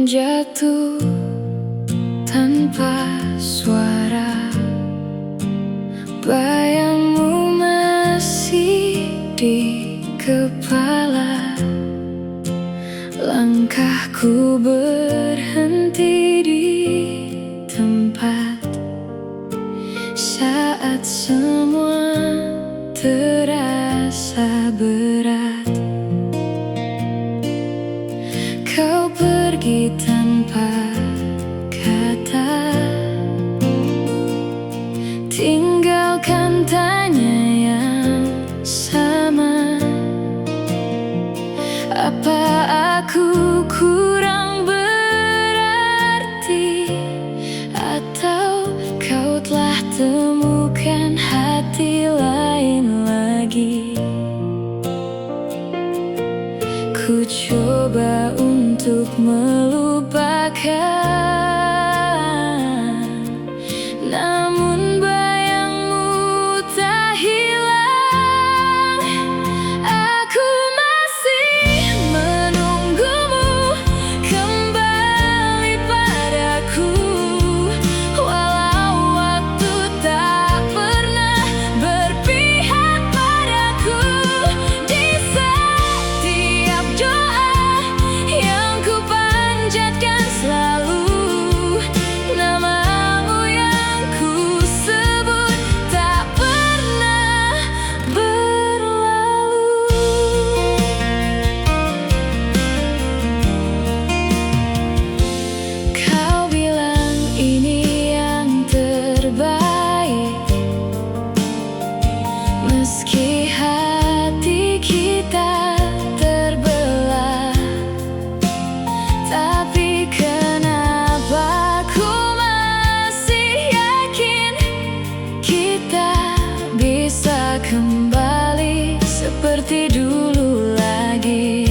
jatuh tanpa suara, bayangmu masih di kepala. Langkahku berhenti di tempat saat semua terasa berat. Kau pergi tanpa kata, tinggalkan tanya yang sama. Apa aku kurang berarti, atau kau telah temukan hati lain lagi? Ku coba untuk melupakan, namun bayangmu tak hilang. Aku masih menunggumu kembali padaku, walau waktu tak pernah berpihak padaku. Di setiap doa yang ku panjatkan selalu, namamu yang ku sebut tak pernah berlalu. Kau bilang ini yang terbaik, meski hati kita terbelah. Tapi kenapa ku masih yakin kita bisa kembali seperti dulu lagi?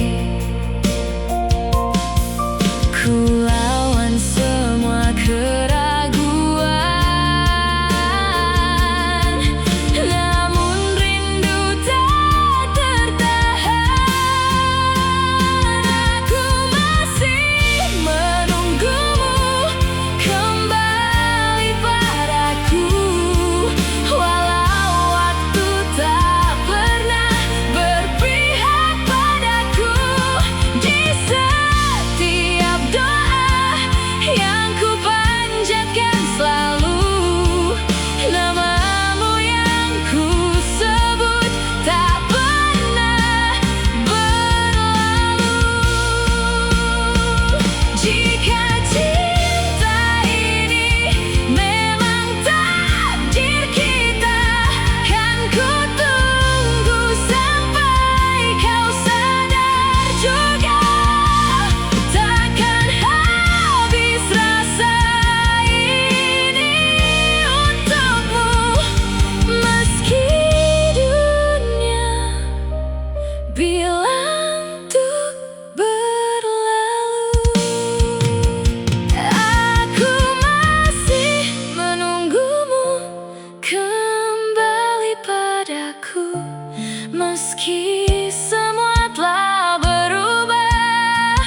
Ku lawan semua keraguan, namun rindu tak tertahan. Aku masih menunggumu kembali padaku, walau waktu tak pernah berpihak padaku. Di setiap doa yang ku panjatkan selalu, namamu yang ku sebut tak pernah berlalu. Jika cinta ini memang takdir kita, kan ku tunggu sampai kau sadar juga. Takkan habis rasa ini untukmu, meski dunia bilang untuk berlalu. Aku masih menunggumu kembali padaku, meski semua telah berubah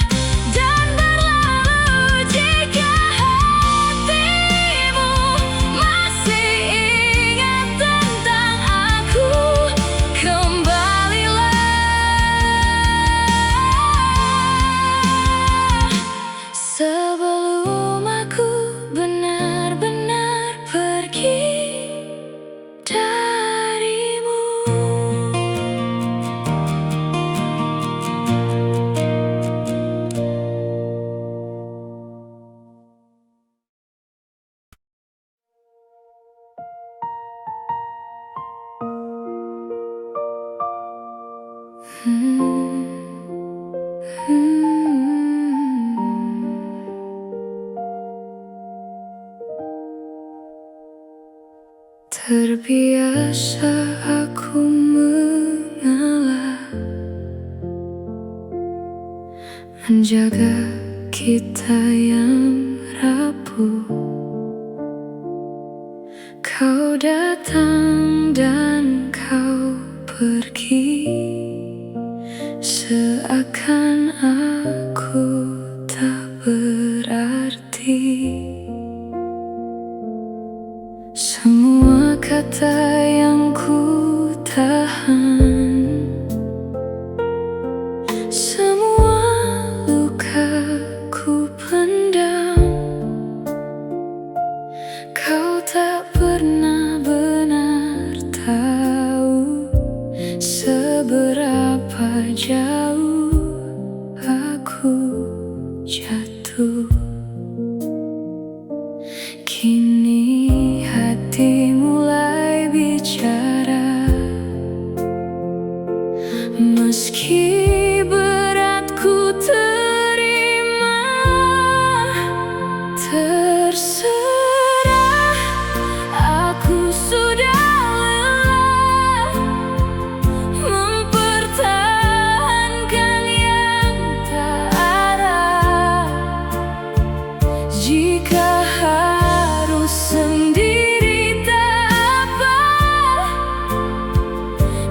dan berlalu. Jika hatimu masih ingat tentang aku, kembalilah sebelum aku benar-benar pergi darimu. Terbiasa aku mengalah, menjaga kita yang rapuh. Kau datang dan kau pergi, seakan aku tak jatuh. Kini hati mulai bicara, meski berat ku terima. Terserah, aku sudah lelah mempertahankan yang tak ada. Jika harus sendiri tak apa,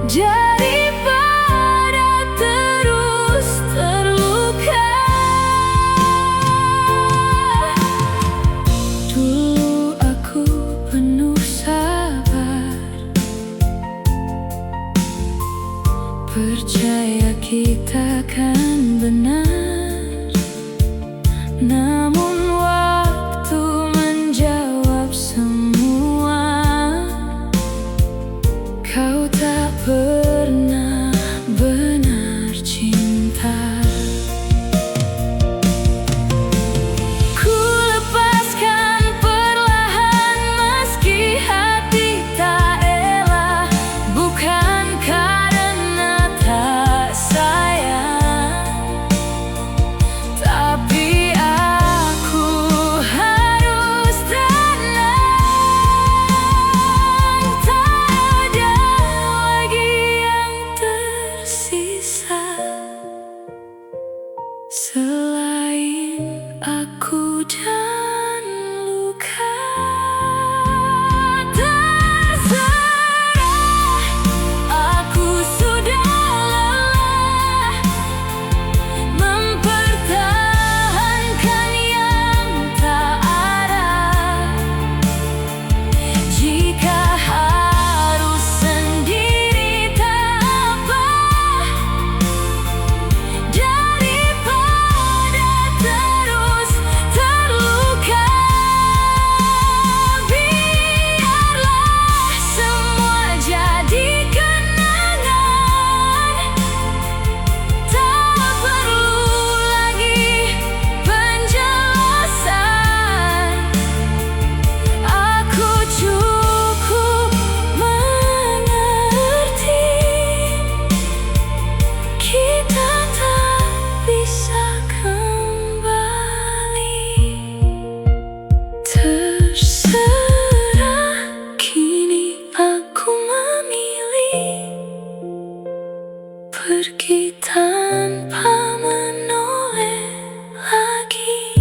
daripada terus terluka. Dulu aku penuh sabar, percaya kita kan benar. Namun waktu menjawab semua. Kau tak pernah benar cinta. Ku lepaskan perlahan meski hati tak rela, bukan karena tak sayang, tapi aku harus tenang. Tak ada lagi yang tersisa selain aku dan luka. Terserah, aku sudah lelah mempertahankan yang tak ada. Jika harus sendiri tak apa, daripada terus terluka. Biarlah semua jadi kenangan, tak perlu lagi penjelasan. Aku cukup mengerti, kita tak bisa kembali. Terserah, kini aku memilih pergi tanpa menoleh lagi.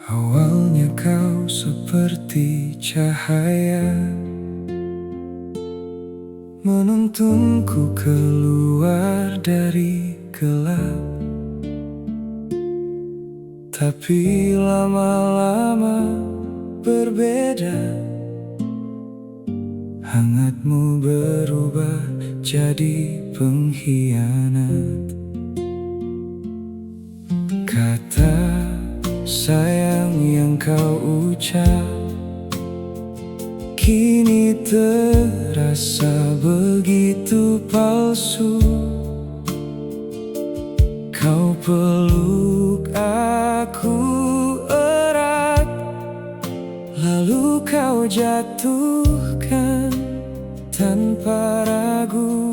Awalnya kau seperti cahaya, menuntunku keluar dari gelap. Tapi lama-lama berbeda, hangatmu berubah jadi pengkhianat. Kata sayang yang kau ucap kini terasa begitu palsu. Kau peluk aku erat, lalu kau jatuhkan tanpa ragu.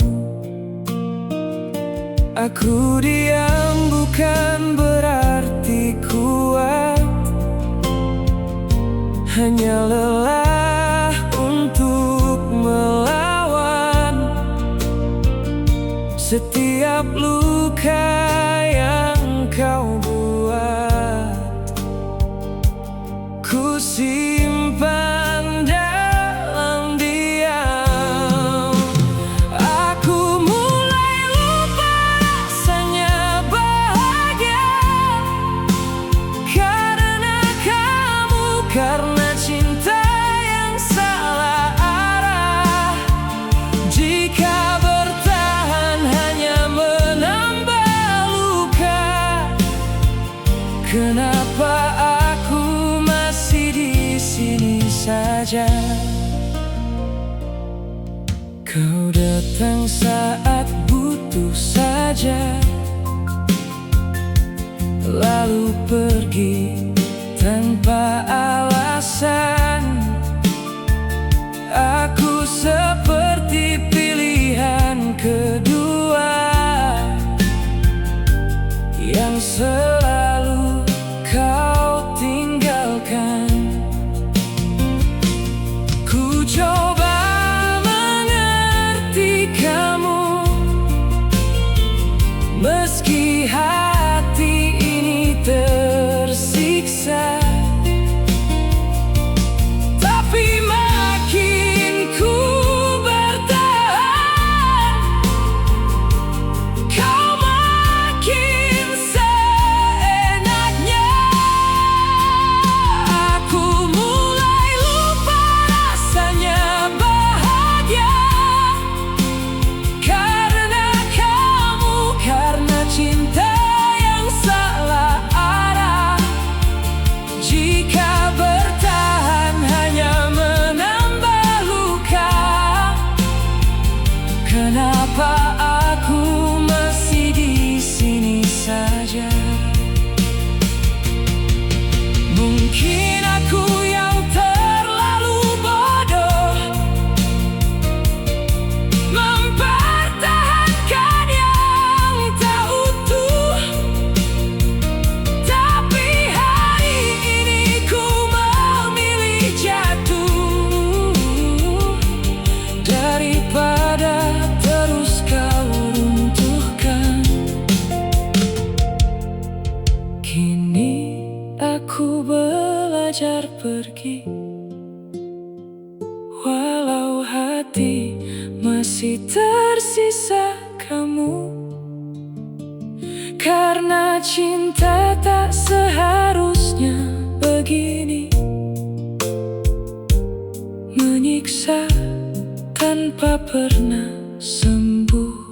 Aku diam bukan berarti kuat, hanya lelah untuk melawan setiap luka yang kau buat. Ku simpan dalam diam. Aku mulai lupa rasanya bahagia karena kamu, karena cinta yang salah arah. Jika datang saat butuh saja, lalu pergi tanpa alasan. Aku seperti pilihan kedua yang selalu kau tinggalkan. Ku coba mengerti kamu, meski hati ini tersiksa. Tapi makin ku bertahan, kau makin seenaknya. Aku mulai lupa rasanya bahagia karena kamu, karena cinta yang salah arah. Jika bertahan hanya menambah luka, kenapa aku masih di sini saja? Mungkin aku yang terlalu bodoh mempertahankan yang tak utuh. Tapi hari ini ku memilih jatuh daripada terus kau runtuhkan. Kini aku belajar pergi, walau hati masih tersisa kamu. Karena cinta tak seharusnya begini, menyiksa tanpa pernah sembuh.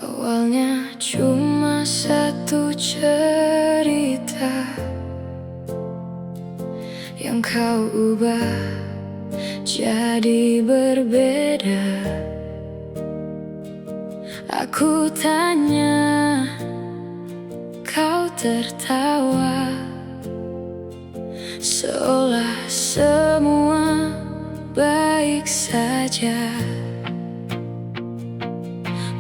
Awalnya cuma satu cerita yang kau ubah jadi berbeda. Aku tanya, kau tertawa, seolah semua baik saja.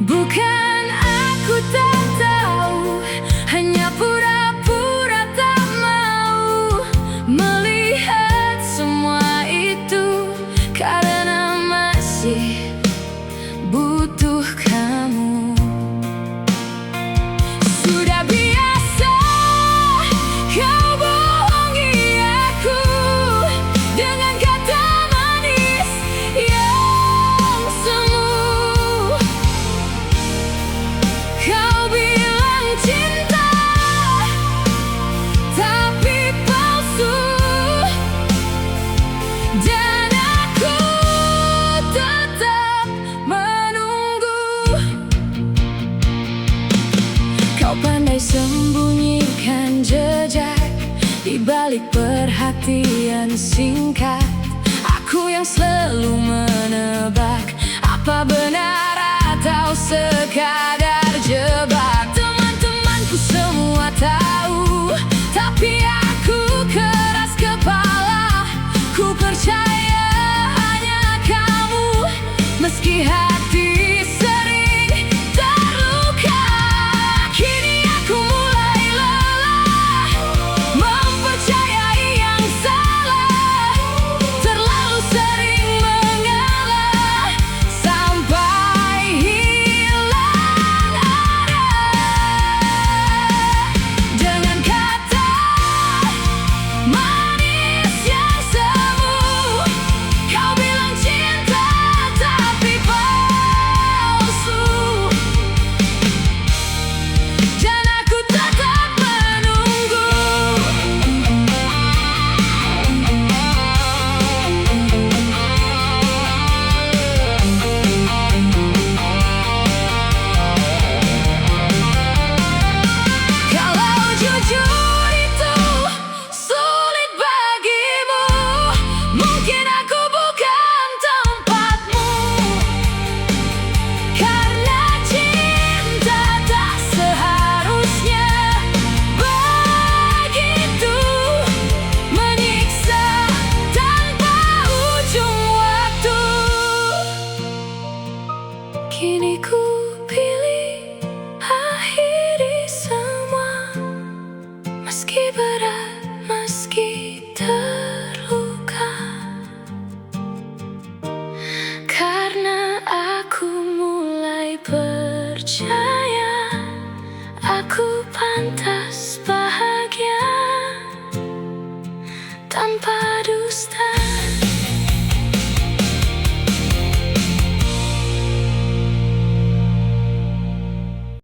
Bukan aku tak tahu, hanya pura-pura tak mau melihat semua itu, karena masih butuh kamu. Sudah biasa kau bohongi aku dengan kata manis yang semu. Kau bilang cinta, tapi palsu, dan aku tetap menunggu. Kau pandai sembunyikan jejak di balik perhatian singkat. Aku yang selalu menebak, apa benar atau sekadar jebak. Teman-temanku semua tahu, tapi aku keras kepala. Ku percaya hanya kamu, meski